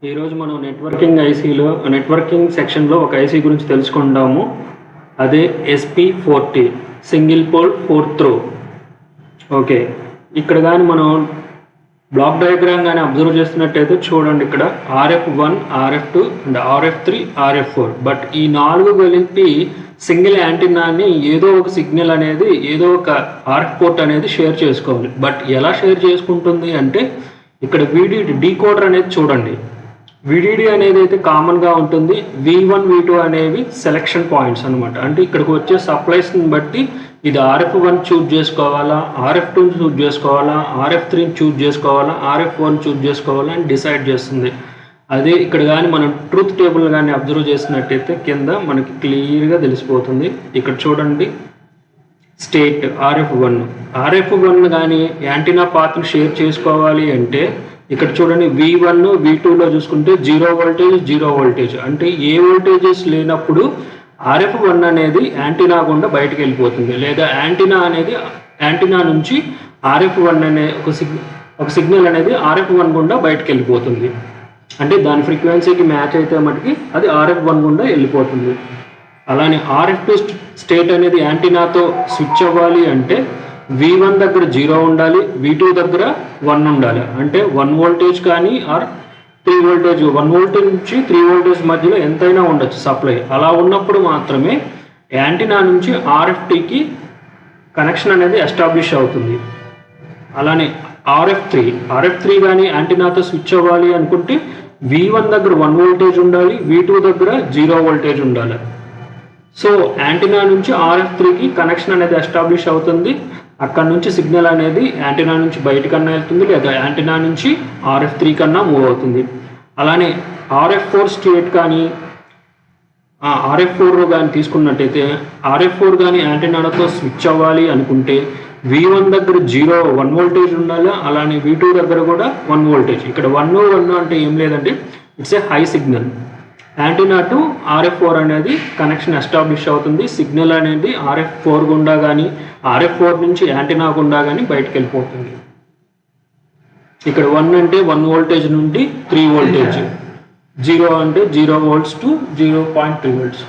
ఈరోజు మనం నెట్వర్కింగ్ సెక్షన్లో ఒక ఐసీ గురించి తెలుసుకుంటాము. అదే SP40 single pole 4 throw. Okay, ఇక్కడ కానీ మనం బ్లాక్ డయాగ్రామ్ కానీ అబ్జర్వ్ చేస్తున్నట్టయితే చూడండి, ఇక్కడ RF1, RF2 and RF3, RF4. But ఈ 4 కలిపి సింగిల్ యాంటీనాని ఏదో ఒక సిగ్నల్ అనేది ఏదో ఒక RF పోర్ట్ అనేది షేర్ చేసుకోవాలి. బట్ ఎలా షేర్ చేసుకుంటుంది అంటే, ఇక్కడ VDD డీకోడర్ అనేది చూడండి. VDD అనేది అయితే కామన్గా ఉంటుంది. V1, V2 అనేవి సెలెక్షన్ పాయింట్స్ అనమాట. అంటే ఇక్కడికి వచ్చే సప్లైస్ని బట్టి ఇది RF1 చూజ్ చేసుకోవాలా, RF2 చూజ్ చేసుకోవాలా, RF3 చూజ్ చేసుకోవాలా, RF4 చూజ్ చేసుకోవాలా అని డిసైడ్ చేస్తుంది. అదే ఇక్కడ కానీ మనం ట్రూత్ టేబుల్ కానీ అబ్జర్వ్ చేసినట్టయితే కింద మనకి క్లియర్గా తెలిసిపోతుంది. ఇక్కడ చూడండి, స్టేట్ RF1 కానీ యాంటీనా పాత్ని షేర్ చేసుకోవాలి అంటే ఇక్కడ చూడండి, V1, V2లో చూసుకుంటే 0 వోల్టేజ్. అంటే ఏ వోల్టేజెస్ లేనప్పుడు RF1 అనేది యాంటీనా గుండా బయటకు వెళ్ళిపోతుంది, లేదా యాంటీనా నుంచి RF1 అనే ఒక సిగ్నల్ అనేది RF1 గుండా బయటకు వెళ్ళిపోతుంది. అంటే దాని ఫ్రీక్వెన్సీకి మ్యాచ్ అయితే మటుకి అది RF1 గుండా వెళ్ళిపోతుంది. అలానే RF2 స్టేట్ అనేది యాంటీనాతో స్విచ్ అవ్వాలి అంటే V1 దగ్గర 0 ఉండాలి, V2 దగ్గర 1 ఉండాలి. అంటే 1 వోల్టేజ్ కానీ ఆర్ 3 వోల్టేజ్, 1 వోల్టేజ్ నుంచి 3 వోల్టేజ్ మధ్యలో ఎంతైనా ఉండొచ్చు సప్లై. అలా ఉన్నప్పుడు మాత్రమే యాంటీనా నుంచి RF2కి కనెక్షన్ అనేది ఎస్టాబ్లిష్ అవుతుంది. అలానే RF3 కానీ యాంటీనాతో స్విచ్ అవ్వాలి అనుకుంటే V1 దగ్గర 1 వోల్టేజ్ ఉండాలి, V2 దగ్గర 0 వోల్టేజ్ ఉండాలి. సో యాంటీనా నుంచి RF3కి కనెక్షన్ అనేది ఎస్టాబ్లిష్ అవుతుంది. అక్కడ నుంచి సిగ్నల్ అనేది యాంటీనా నుంచి బయటకన్నా వెళ్తుంది, లేదా యాంటీనా నుంచి RF3 కన్నా మూవ్ అవుతుంది. అలానే RF4 స్టేట్ కానీ RF4 కానీ తీసుకున్నట్టయితే RF4 కానీ యాంటీనాతో స్విచ్ అవ్వాలి అనుకుంటే V1 దగ్గర 1 వోల్టేజ్ ఉండాలి, అలానే V2 దగ్గర కూడా 1 వోల్టేజ్. ఇక్కడ 1 అంటే ఏం లేదంటే it's a high signal. Antenna to RF4 అనేది కనెక్షన్ ఎస్టాబ్లిష్ అవుతుంది. సిగ్నల్ అనేది RF4 గుండా కానీ RF4 నుంచి యాంటీనా గుండా కానీ బయటకు వెళ్ళిపోతుంది. ఇక్కడ 1 అంటే 1 వోల్టేజ్ నుండి 3 వోల్టేజ్, 0 అంటే 0 volts to 0.3 volts.